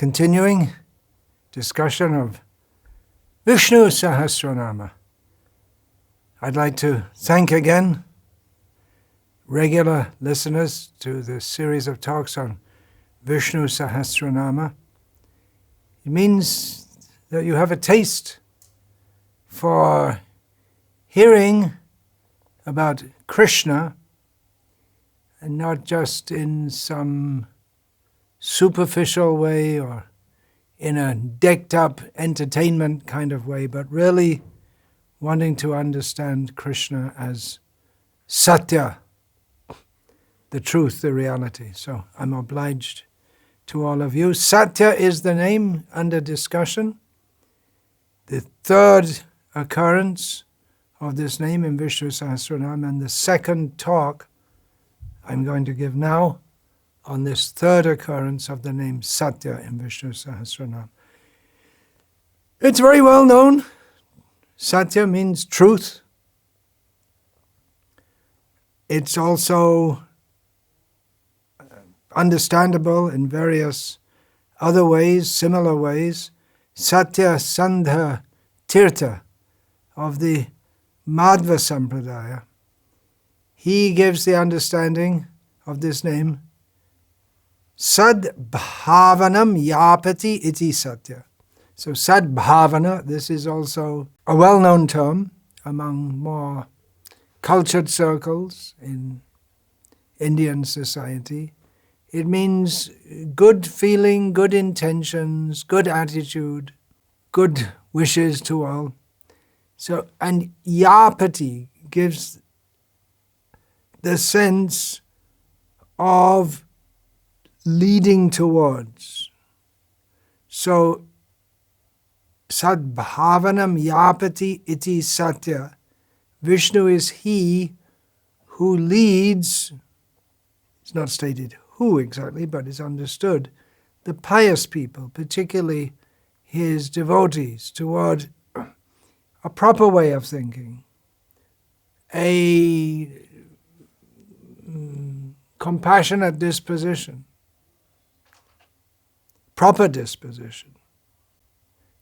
Continuing discussion of Vishnu Sahasranama. I'd like to thank again regular listeners to this series of talks on Vishnu Sahasranama. It means that you have a taste for hearing about Krishna, and not just in some superficial way or in a decked-up entertainment kind of way, but really wanting to understand Krishna as Satya, the truth, the reality. So I'm obliged to all of you. Satya is the name under discussion. The third occurrence of this name in Vishnu Sahasranama, and the second talk I'm going to give now on this third occurrence of the name Satya in Vishnu Sahasranama. It's very well known. Satya means truth. It's also understandable in various other ways, similar ways. Satya Sandha Tirtha of the Madhva Sampradaya, he gives the understanding of this name, Sad Bhavanam Yapati iti Satya. So Sad Bhavana, this is also a well-known term among more cultured circles in Indian society. It means good feeling, good intentions, good attitude, good wishes to all. So, and Yapati gives the sense of leading towards. So, Sadbhavanam Yapati iti Satya. Vishnu is he who leads, it's not stated who exactly, but it's understood, the pious people, particularly his devotees, toward a proper way of thinking, a compassionate disposition, proper disposition.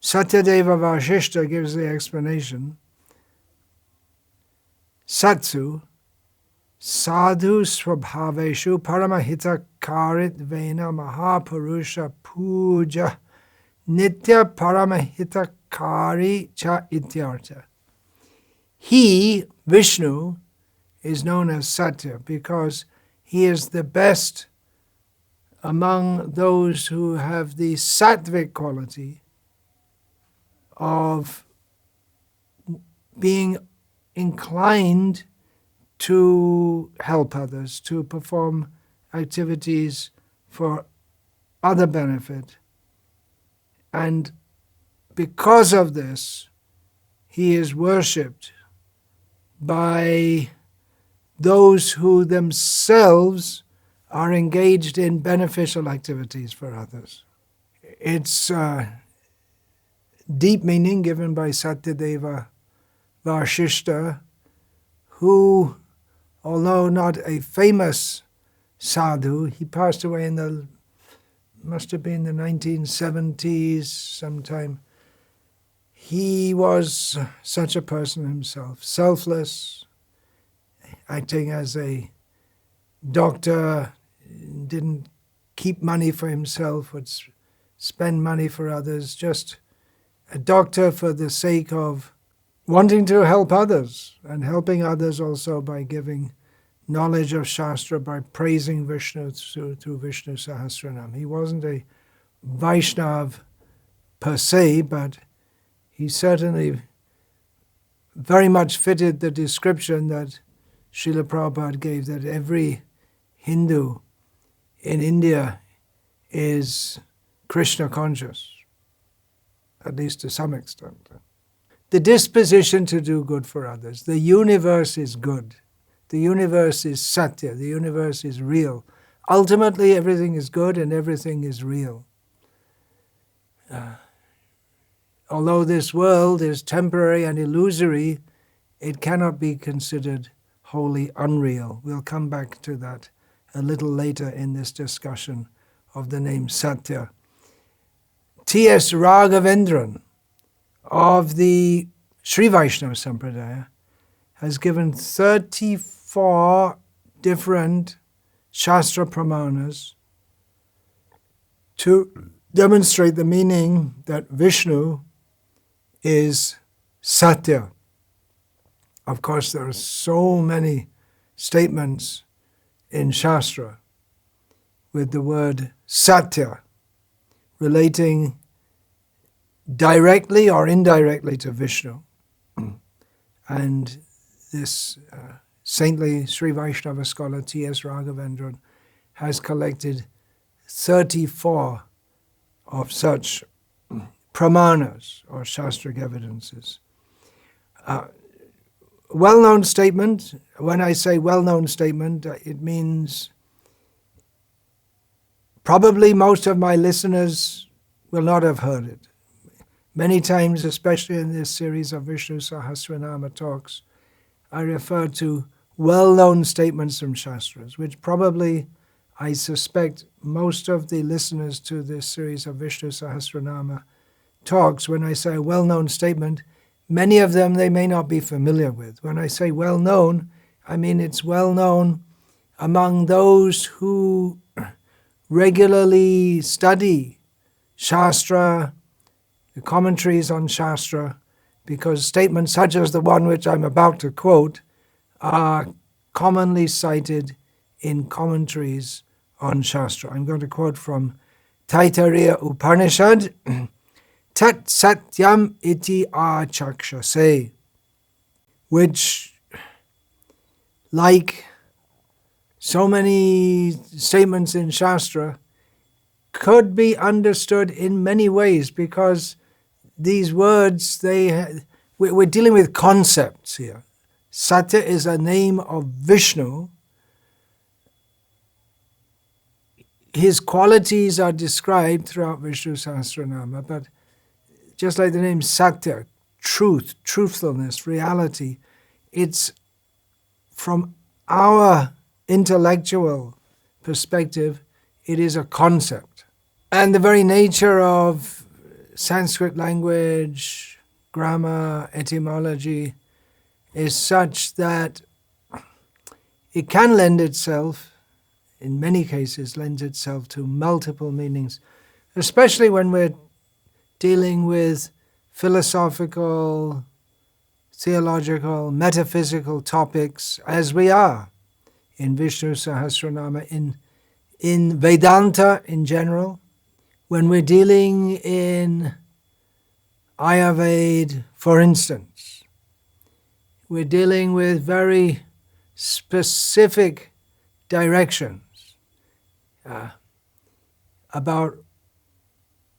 Satyadeva Vashishta gives the explanation. Satsu sadhu swabhaveshu paramahita karit vena mahapurusha puja nitya paramahita kari cha ityartha. He, Vishnu, is known as Satya because he is the best among those who have the sattvic quality of being inclined to help others, to perform activities for other benefit. And because of this, he is worshipped by those who themselves are engaged in beneficial activities for others. It's deep meaning given by Satyadeva Vashishta, who, although not a famous sadhu, he passed away in must have been the 1970s sometime. He was such a person himself, selfless, acting as a doctor, didn't keep money for himself, would spend money for others, just a doctor for the sake of wanting to help others, and helping others also by giving knowledge of Shastra, by praising Vishnu through Vishnu Sahasranama. He wasn't a Vaishnav per se, but he certainly very much fitted the description that Srila Prabhupada gave, that every Hindu in India is Krishna conscious, at least to some extent. The disposition to do good for others. The universe is good. The universe is Satya. The universe is real. Ultimately, everything is good and everything is real. Although this world is temporary and illusory, it cannot be considered wholly unreal. We'll come back to that a little later in this discussion of the name Satya. T.S. Raghavendran of the Sri Vaishnava Sampradaya has given 34 different Shastra Pramanas to demonstrate the meaning that Vishnu is Satya. Of course, there are so many statements in Shastra with the word Satya relating directly or indirectly to Vishnu. And this saintly Sri Vaishnava scholar T.S. Raghavendran has collected 34 of such pramanas or shastric evidences. Well-known statement, when I say well-known statement, it means probably most of my listeners will not have heard it. Many times, especially in this series of Vishnu Sahasranama talks, I refer to well-known statements from Shastras, which probably, I suspect, most of the listeners to this series of Vishnu Sahasranama talks, when I say a well-known statement, many of them they may not be familiar with. When I say well-known, I mean it's well-known among those who regularly study Shastra, the commentaries on Shastra, because statements such as the one which I'm about to quote are commonly cited in commentaries on Shastra. I'm going to quote from Taittiriya Upanishad, Tat Satyam iti achakshase, which, like so many statements in Shastra, could be understood in many ways, because these words, we're dealing with concepts here. Satya is a name of Vishnu. His qualities are described throughout Vishnu Sahasranama, but just like the name Satya, truth, truthfulness, reality, it's from our intellectual perspective, it is a concept. And the very nature of Sanskrit language, grammar, etymology is such that it can lend itself, in many cases, lends itself to multiple meanings, especially when we're dealing with philosophical, theological, metaphysical topics, as we are in Vishnu Sahasranama, in Vedanta in general, when we're dealing in Ayurveda, for instance. We're dealing with very specific directions about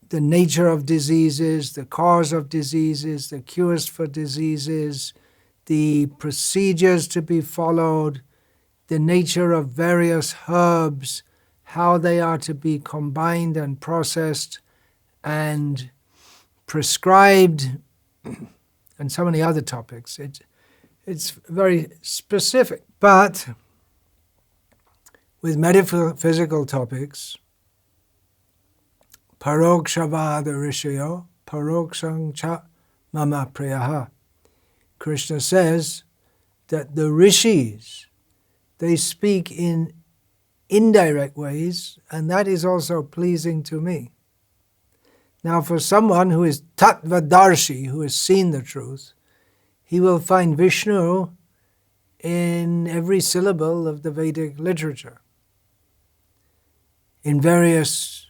the nature of diseases, the cause of diseases, the cures for diseases, the procedures to be followed, the nature of various herbs, how they are to be combined and processed and prescribed, and so many other topics. It's very specific. But with metaphysical topics, parokshavad rishayo, parokshang cha mama priyaha. Krishna says that the rishis, they speak in indirect ways, and that is also pleasing to me. Now, for someone who is tattvadarshi, who has seen the truth, he will find Vishnu in every syllable of the Vedic literature, in various,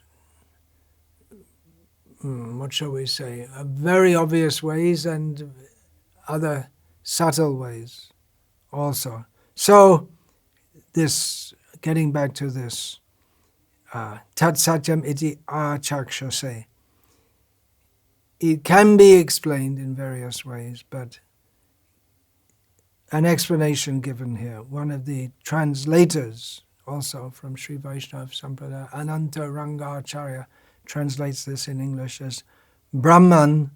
what shall we say, very obvious ways and other subtle ways also. So, this, getting back to this, tat satyam iti achakshase, it can be explained in various ways, but an explanation given here. One of the translators, also from Sri Vaishnava Sampradaya, Ananta Rangacharya, translates this in English as Brahman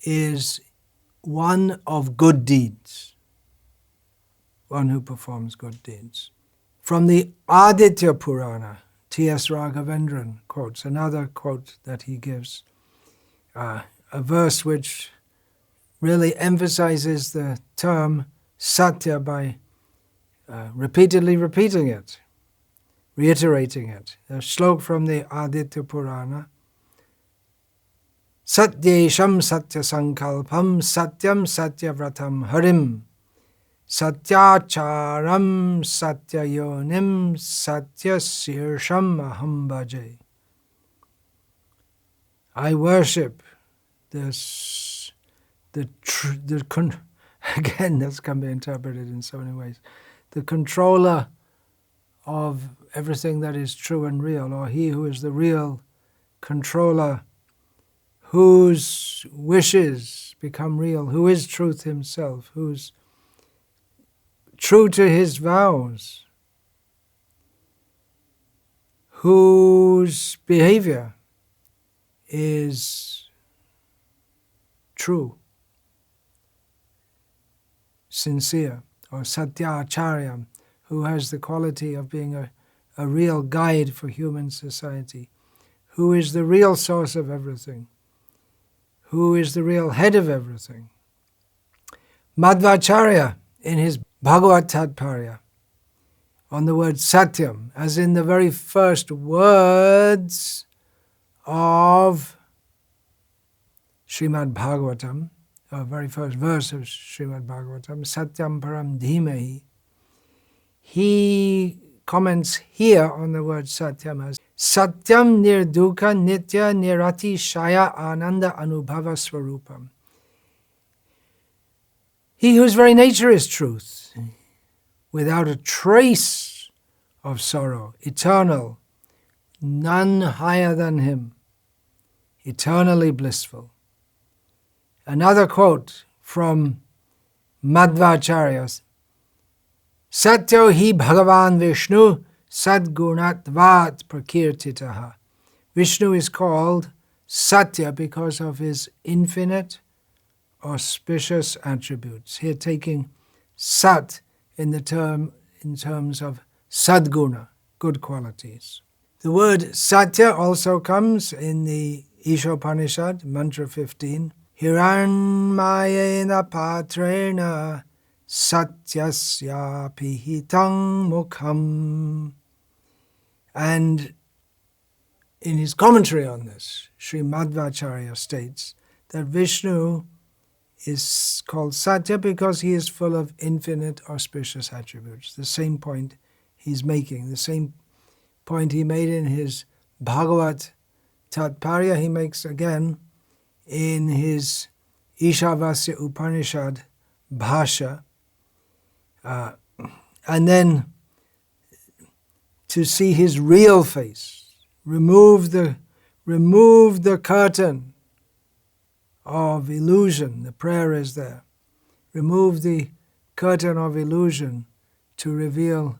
is one of good deeds, one who performs good deeds. From the Aditya Purana T.S. Raghavendran quotes, another quote that he gives, a verse which really emphasizes the term Satya by repeatedly repeating it, reiterating it. A slok from the Aditya Purana. Satyesham Satya Sankalpam Satyam Satyavratam Harim Satyacharam Satyayonim Satyasirsham Aham Bhaje. I worship this, again, this can be interpreted in so many ways, the controller of everything that is true and real, or he who is the real controller, whose wishes become real, who is truth himself, who's true to his vows, whose behavior is true, sincere, or Satyacharya, who has the quality of being a real guide for human society, who is the real source of everything, who is the real head of everything. Madhvacharya, in his Bhagavad Tatparya, on the word Satyam, as in the very first words of Srimad Bhagavatam, the very first verse of Srimad Bhagavatam, Satyam Param Dhimahi, he comments here on the word Satyam as Satyam Nirduka Nitya Nirati Shaya Ananda Anubhava Swarupam. He whose very nature is truth, without a trace of sorrow, eternal, none higher than him, eternally blissful. Another quote from Madhvacharya, Satyo hi Bhagavan Vishnu sadgunatvat prakirtitaha. Vishnu is called Satya because of his infinite, auspicious attributes. Here taking Sat in terms of Sadguna, good qualities. The word Satya also comes in the Ishopanishad, Mantra 15, Hiranmayena patrena satyasya pihitang mukham. And in his commentary on this, Sri Madhvacharya states that Vishnu is called Satya because he is full of infinite auspicious attributes. The same point he's making, the same point he made in his Bhagavad Tatparya, he makes again in his Ishavasya Upanishad Bhasha. And then to see his real face, remove the curtain of illusion. The prayer is there. Remove the curtain of illusion to reveal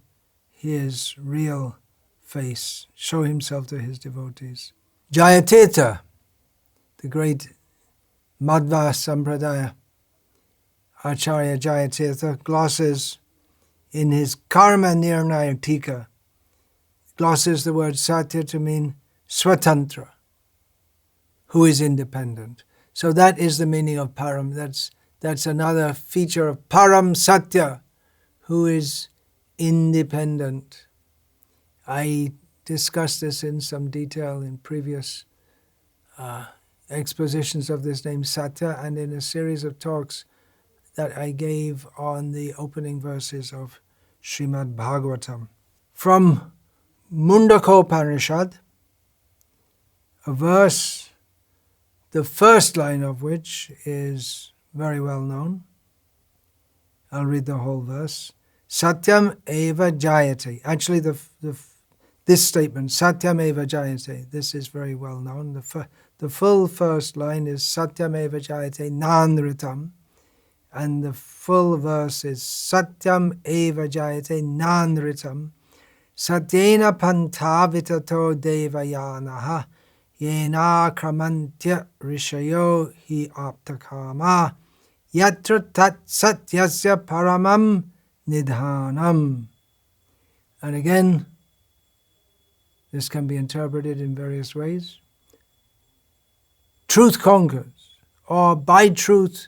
his real face, show himself to his devotees. Jayatirtha, the great Madhva Sampradaya, Acharya Jayatirtha, glosses in his Karma Nirnaya Tika, glosses the word Satya to mean Swatantra, who is independent. So that is the meaning of Param. That's another feature of Param Satya, who is independent. I discussed this in some detail in previous expositions of this name Satya and in a series of talks that I gave on the opening verses of Srimad Bhagavatam. From Mundakopanishad, a verse, the first line of which is very well known. I'll read the whole verse. Satyam eva jayate. Actually, this statement, Satyam eva jayate, this is very well known. The full first line is Satyam eva jayate nanritam. And the full verse is Satyam eva jayate nanritam. Satyena pantavitato devayanaha. Yena kramantya rishayo hi aptakama. Yatra tat satyasya paramam nidhanam. And again, This can be interpreted in various ways. Truth conquers, or by truth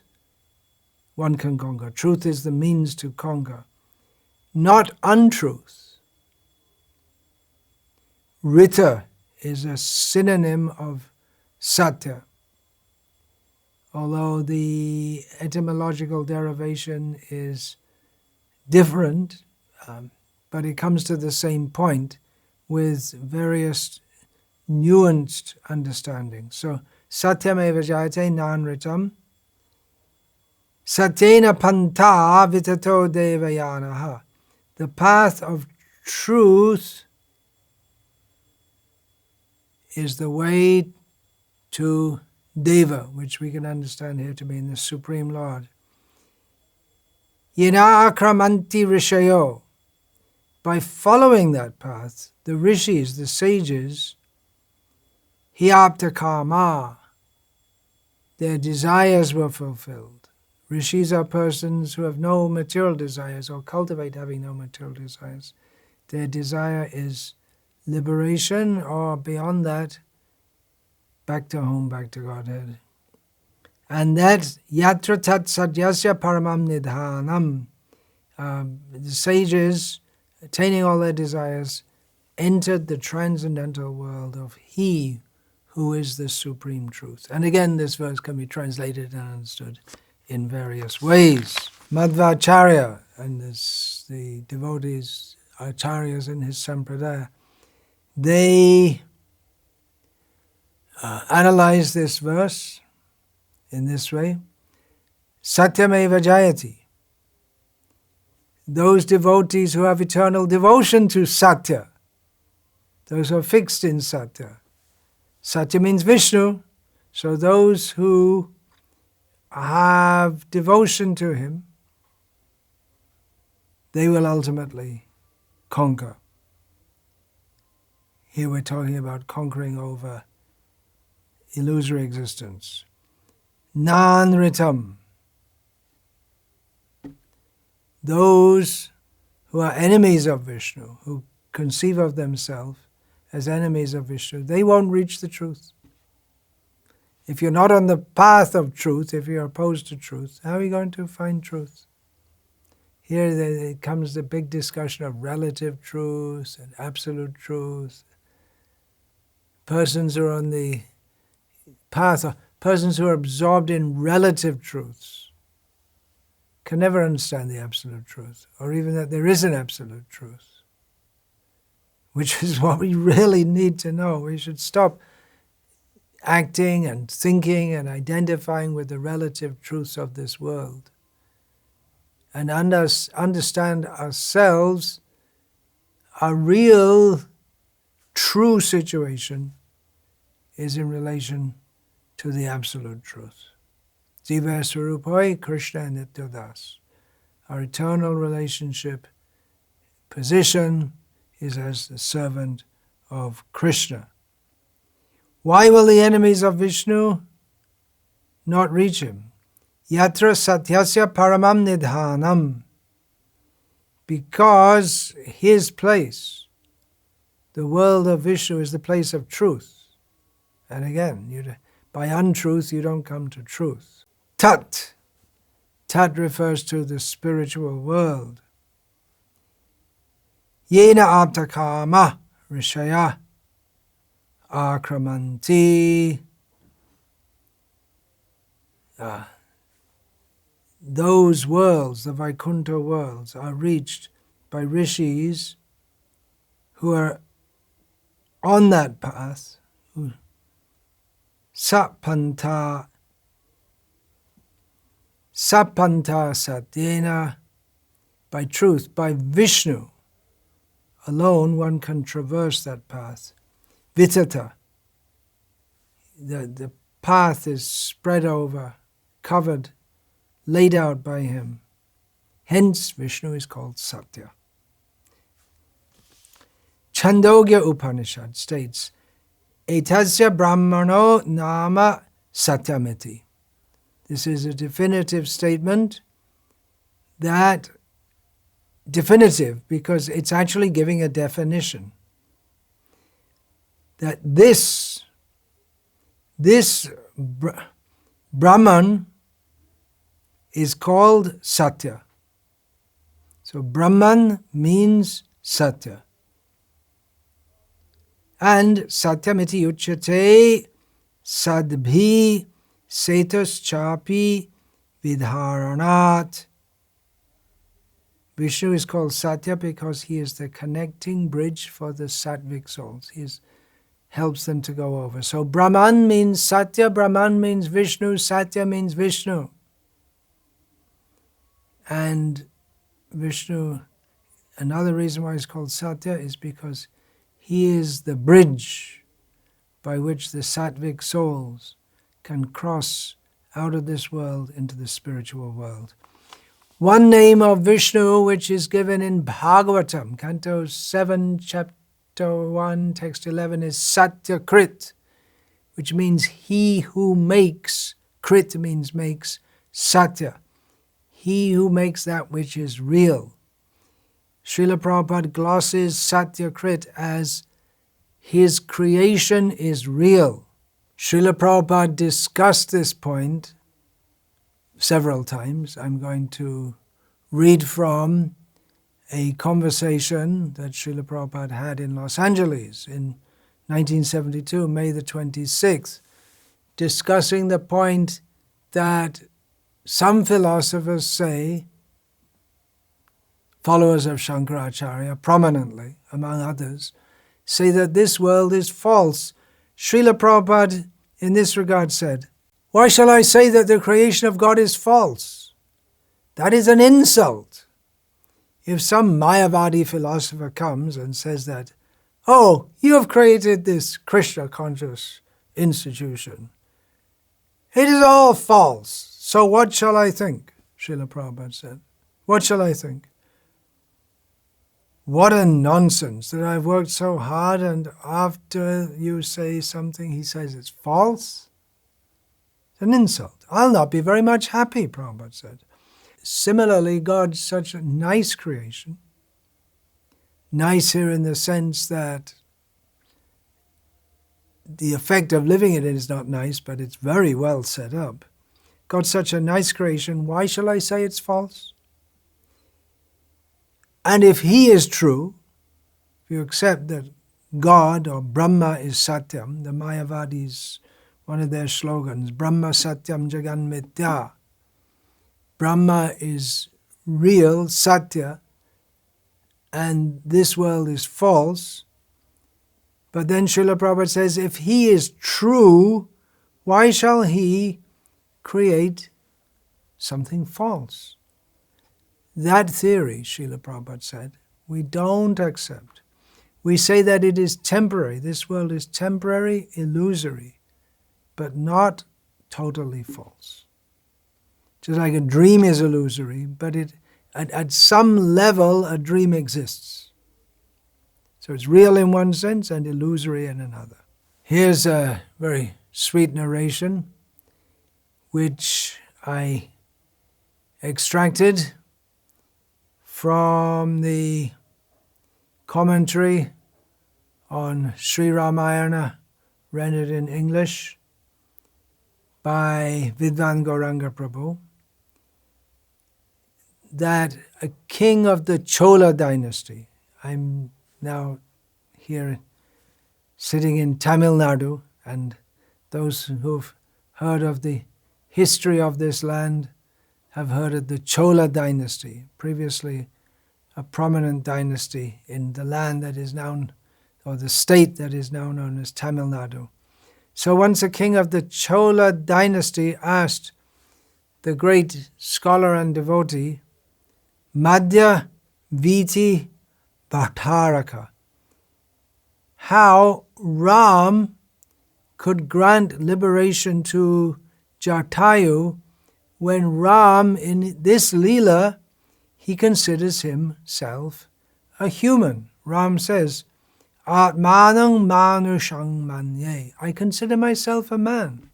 one can conquer. Truth is the means to conquer, not untruth. Rita is a synonym of Satya, although the etymological derivation is different, but it comes to the same point with various nuanced understandings. So, Satyam eva jayate nanritam, Satyena panta vitato devayanaha. The path of truth is the way to Deva, which we can understand here to mean the Supreme Lord. Yena akramanti rishayo. By following that path, the rishis, the sages, hyapta karma, their desires were fulfilled. Rishis are persons who have no material desires or cultivate having no material desires. Their desire is liberation, or beyond that, back to home, back to Godhead. And that yatra tat sadyasya paramam nidhanam. The sages, attaining all their desires, entered the transcendental world of He who is the Supreme Truth. And again, this verse can be translated and understood in various ways. Madhvacharya, and the devotees, acharyas in his sampradaya, they analyze this verse in this way. Satyameva jayati. Those devotees who have eternal devotion to Satya, those who are fixed in Satya. Satya means Vishnu, so those who have devotion to him, they will ultimately conquer. Here we're talking about conquering over illusory existence. Nanritam. Those who are enemies of Vishnu, who conceive of themselves as enemies of Vishnu, they won't reach the truth. If you're not on the path of truth, if you're opposed to truth, how are you going to find truth? Here it comes the big discussion of relative truth and absolute truth. Persons who are on the path, persons who are absorbed in relative truths, can never understand the absolute truth, or even that there is an absolute truth, which is what we really need to know. We should stop acting and thinking and identifying with the relative truths of this world and understand ourselves, our real, true situation is in relation to the absolute truth. Jiva Swarupoi Krishna Nityadas. Our eternal relationship, position is as the servant of Krishna. Why will the enemies of Vishnu not reach him? Yatra satyasya paramam nidhanam. Because his place, the world of Vishnu, is the place of truth. And again, by untruth you don't come to truth. Tat. Tat refers to the spiritual world. Yena aptakama rishaya akramanti. Those worlds, the Vaikuntha worlds, are reached by rishis who are on that path. Sapanta satyena, by truth, by Vishnu alone one can traverse that path. Vitata, the path is spread over, covered, laid out by him. Hence Vishnu is called Satya. Chandogya Upanishad states, Etasya Brahmano Nama Satyamiti. This is a definitive statement, that definitive because it's actually giving a definition. that this Brahman is called Satya. So Brahman means Satya. And Satyamiti uchyate sadbhi setus chapi vidharanat. Vishnu is called Satya because he is the connecting bridge for the sattvic souls. He helps them to go over. So Brahman means Satya, Brahman means Vishnu, Satya means Vishnu. And Vishnu, another reason why he's called Satya is because he is the bridge by which the sattvic souls can cross out of this world into the spiritual world. One name of Vishnu which is given in Bhagavatam, Canto 7, Chapter 1, Text 11 is Satya Krit, which means he who makes. Krit means makes. Satya, he who makes that which is real. Srila Prabhupada glosses Satya Krit as his creation is real. Srila Prabhupada discussed this point several times. I'm going to read from a conversation that Srila Prabhupada had in Los Angeles in 1972, May the 26th, discussing the point that some philosophers say, followers of Shankaracharya prominently, among others, say that this world is false. Srila Prabhupada in this regard said, "Why shall I say that the creation of God is false? That is an insult. If some Mayavadi philosopher comes and says that, oh, you have created this Krishna conscious institution, it is all false. So what shall I think?" Srila Prabhupada said. What shall I think? What a nonsense that I've worked so hard and after you say something, he says it's false? It's an insult. I'll not be very much happy, Prabhupada said. Similarly, God's such a nice creation. Nice here in the sense that the effect of living in it is not nice, but it's very well set up. God's such a nice creation, why shall I say it's false? And if he is true, if you accept that God or Brahma is Satyam, the Mayavadis, one of their slogans, Brahma Satyam Jagan Mithya, Brahma is real, Satya, and this world is false. But then Srila Prabhupada says, if he is true, why shall he create something false? That theory, Srila Prabhupada said, we don't accept. We say that it is temporary. This world is temporary, illusory, but not totally false. Just like a dream is illusory, but at some level a dream exists. So it's real in one sense and illusory in another. Here's a very sweet narration which I extracted from the commentary on Sri Ramayana rendered in English by Vidwan Gauranga Prabhu, that a king of the Chola dynasty, I'm now here sitting in Tamil Nadu, and those who've heard of the history of this land have heard of the Chola dynasty, previously a prominent dynasty in the land that is now, or the state that is now known as Tamil Nadu. So once a king of the Chola dynasty asked the great scholar and devotee, Madhya Viti Bhattaraka, how Ram could grant liberation to Jatayu when Ram, in this Leela, he considers himself a human. Ram says, Atmanang manushang manye, I consider myself a man.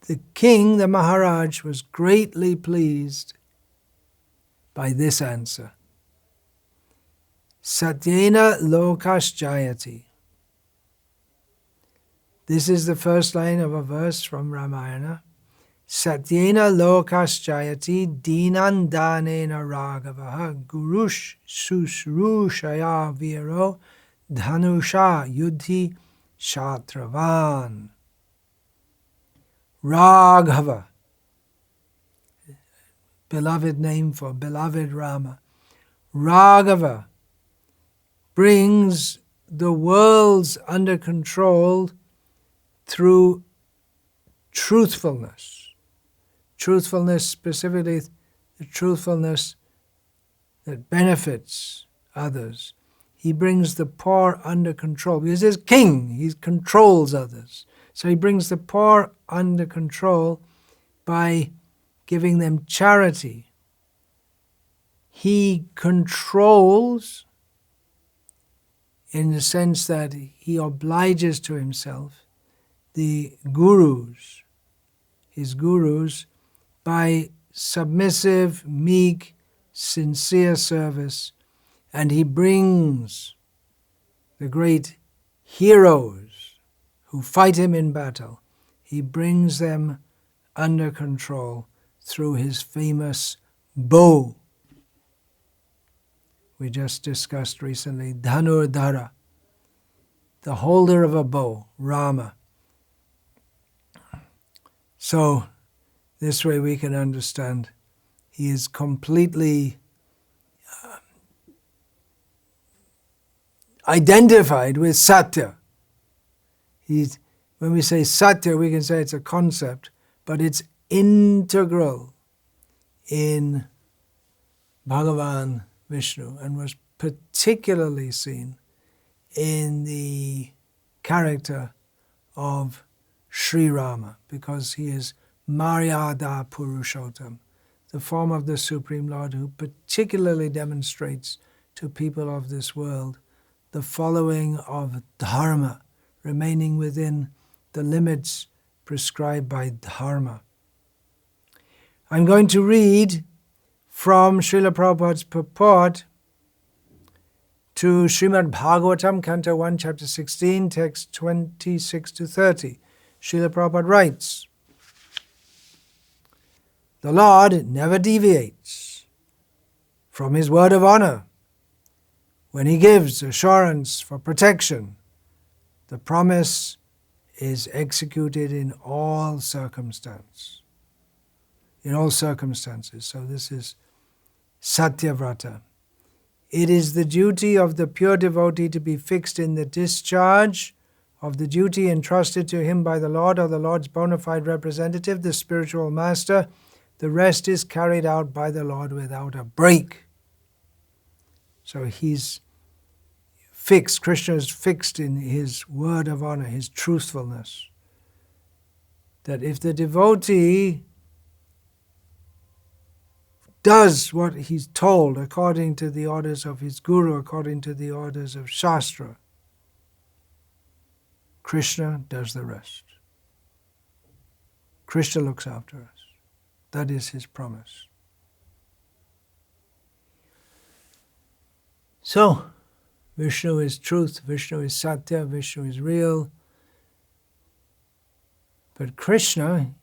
The king, the Maharaj, was greatly pleased by this answer. Satyena lokas jayati. This is the first line of a verse from Ramayana. Satyena lokas jayati dinan danena raghavaha gurush susrushaya viro dhanusha yudhi shatravan. Raghava, beloved name for beloved Rama. Raghava brings the worlds under control through truthfulness. Truthfulness, specifically the truthfulness that benefits others. He brings the poor under control. Because he's king, he controls others. So he brings the poor under control by giving them charity. He controls in the sense that he obliges to himself the gurus, his gurus, by submissive, meek, sincere service, and he brings the great heroes who fight him in battle, he brings them under control through his famous bow. We just discussed recently, Dhanurdhara, the holder of a bow, Rama. So this way we can understand he is completely identified with Satya. When we say Satya, we can say it's a concept, but it's integral in Bhagavan Vishnu and was particularly seen in the character of Sri Rama, because he is Maryada Purushottam, the form of the Supreme Lord who particularly demonstrates to people of this world the following of dharma, remaining within the limits prescribed by dharma. I'm going to read from Srila Prabhupada's purport to Srimad Bhagavatam, Canto 1, Chapter 16, text 26 to 30. Srila Prabhupada writes, "The Lord never deviates from his word of honor. When he gives assurance for protection, the promise is executed in all circumstances. So this is Satyavrata. It is the duty of the pure devotee to be fixed in the discharge of the duty entrusted to him by the Lord or the Lord's bona fide representative, the spiritual master. The rest is carried out by the Lord without a break." So he's fixed, Krishna is fixed in his word of honor, his truthfulness. That if the devotee does what he's told according to the orders of his guru, according to the orders of Shastra, Krishna does the rest. Krishna looks after us. That is his promise. So, Vishnu is truth, Vishnu is Satya, Vishnu is real. But Krishna,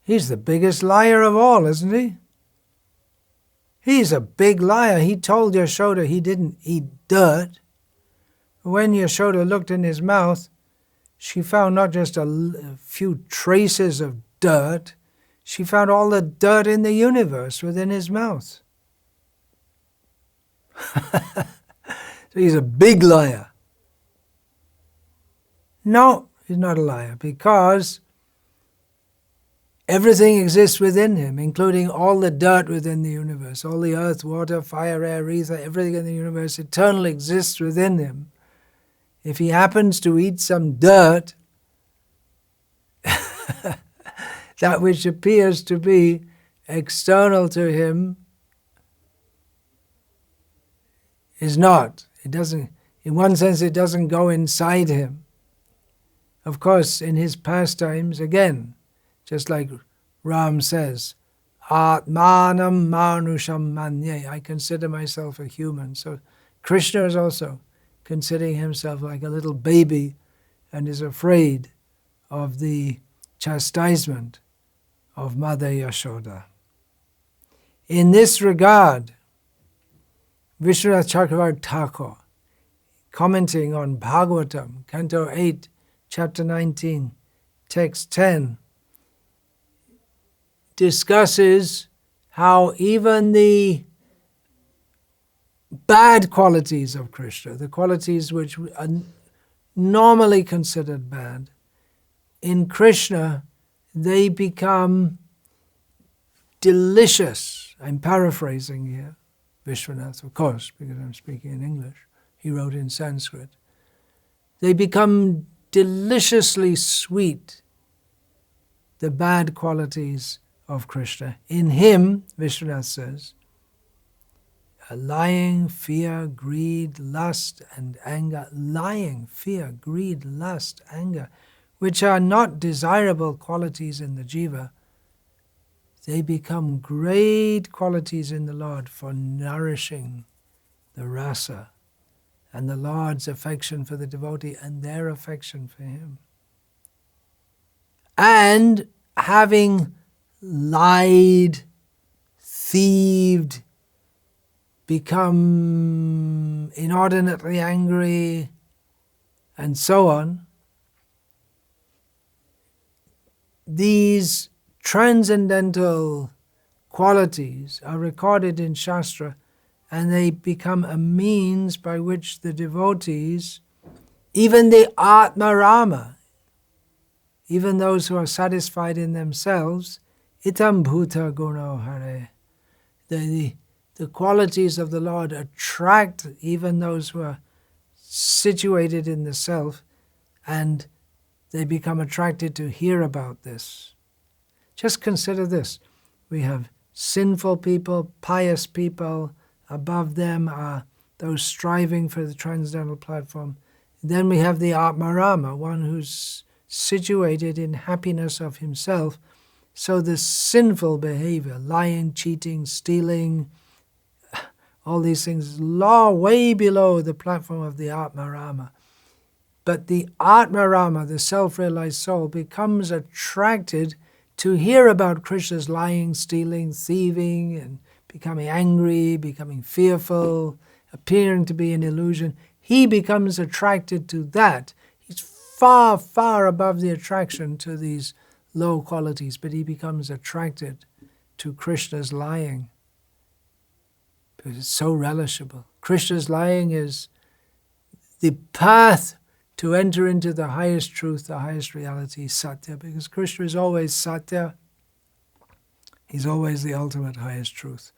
he's the biggest liar of all, isn't he? He's a big liar. He told Yashoda he didn't eat dirt. When Yashoda looked in his mouth, she found not just a few traces of dirt, she found all the dirt in the universe within his mouth. So he's a big liar. No, he's not a liar, because everything exists within him, including all the dirt within the universe. All the earth, water, fire, air, ether, everything in the universe eternally exists within him. If he happens to eat some dirt, that which appears to be external to him is not. It doesn't, in one sense, it doesn't go inside him. Of course, in his pastimes, again, just like Ram says, Atmanam manusham manye. I consider myself a human. So Krishna is also considering himself like a little baby and is afraid of the chastisement of Mother Yashoda. In this regard, Vishwanath Chakravarti Thakur, commenting on Bhagavatam, Canto 8, Chapter 19, Text 10, discusses how even the bad qualities of Krishna, the qualities which are normally considered bad, in Krishna they become delicious. I'm paraphrasing here, Vishwanath, of course, because I'm speaking in English. He wrote in Sanskrit. They become deliciously sweet, the bad qualities of Krishna. In him, Vishwanath says, lying, fear, greed, lust, and anger. Lying, fear, greed, lust, anger, which are not desirable qualities in the jiva, they become great qualities in the Lord for nourishing the rasa and the Lord's affection for the devotee and their affection for him. And having lied, thieved, become inordinately angry, and so on, these transcendental qualities are recorded in Shastra, and they become a means by which the devotees, even the Atma-rama, even those who are satisfied in themselves, itam bhuta guno hare, the qualities of the Lord attract even those who are situated in the self, and they become attracted to hear about this. Just consider this. We have sinful people, pious people. Above them are those striving for the transcendental platform. Then we have the Atma-rama, one who's situated in happiness of himself. So the sinful behavior, lying, cheating, stealing, all these things, law way below the platform of the Atma-rama. But the Atma-rama, the self-realized soul, becomes attracted to hear about Krishna's lying, stealing, thieving, and becoming angry, becoming fearful, appearing to be an illusion. He becomes attracted to that. He's far, far above the attraction to these low qualities, but he becomes attracted to Krishna's lying because it's so relishable. Krishna's lying is the path to enter into the highest truth, the highest reality, Satya, because Krishna is always Satya. He's always the ultimate highest truth.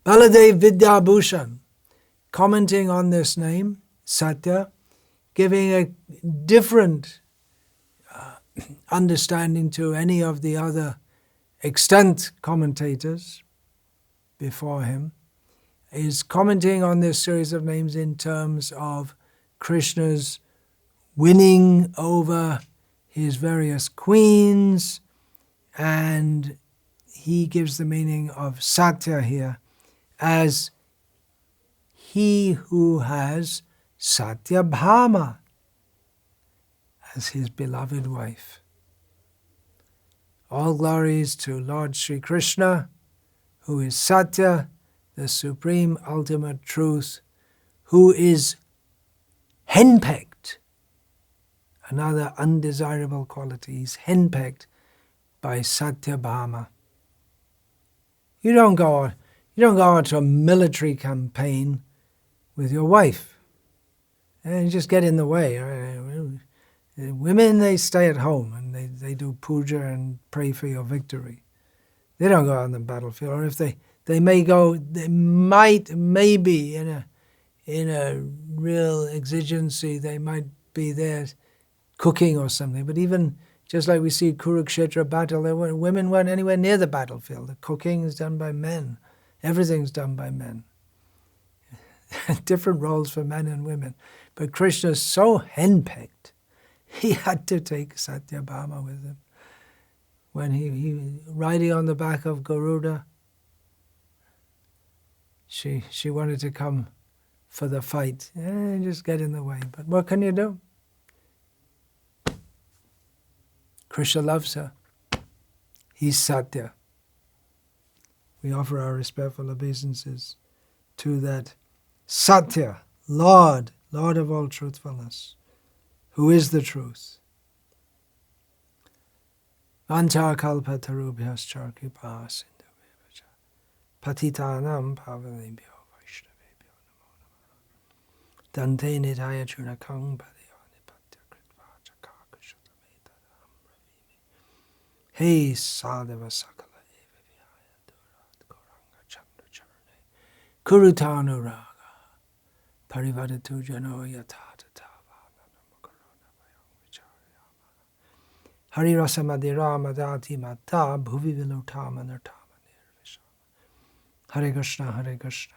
Baladev Vidyabhushan, commenting on this name, Satya, giving a different understanding to any of the other extant commentators before him, is commenting on this series of names in terms of Krishna's winning over his various queens, and he gives the meaning of Satya here as he who has Satyabhama as his beloved wife. All glories to Lord Sri Krishna, who is Satya, the supreme ultimate truth, who is henpecked. Another undesirable quality is henpecked by Satyabhama. You don't go out to a military campaign with your wife and you just get in the way. Women, they stay at home and they do puja and pray for your victory. They don't go out on the battlefield. Or if they may go, they might, maybe in a real exigency, they might be there cooking or something. But even just like we see Kurukshetra battle, women weren't anywhere near the battlefield. The cooking is done by men. Everything's done by men. Different roles for men and women. But Krishna's so henpecked, he had to take Satyabhama with him. when he riding on the back of Garuda, she wanted to come for the fight. Just get in the way. But what can you do? Krishna loves her. He's Satya. We offer our respectful obeisances to that Satya, Lord of all truthfulness, who is the truth. Vancha kalpa tarubhyascha kripa sindhubhya patitanam pavanebhyo vaishnavebhyo namo namaha dante nidaya chunakang padyo nipatya kritva chakakushatamedadam ravimi hey sadhava sakala eva vihaya durat goranga chandra charne kurutanuraga parivadatu jano yatata Hari rasa madhira madati mata bhuvi vilutama nirtama nirvishama. Hare Krishna, Hare Krishna,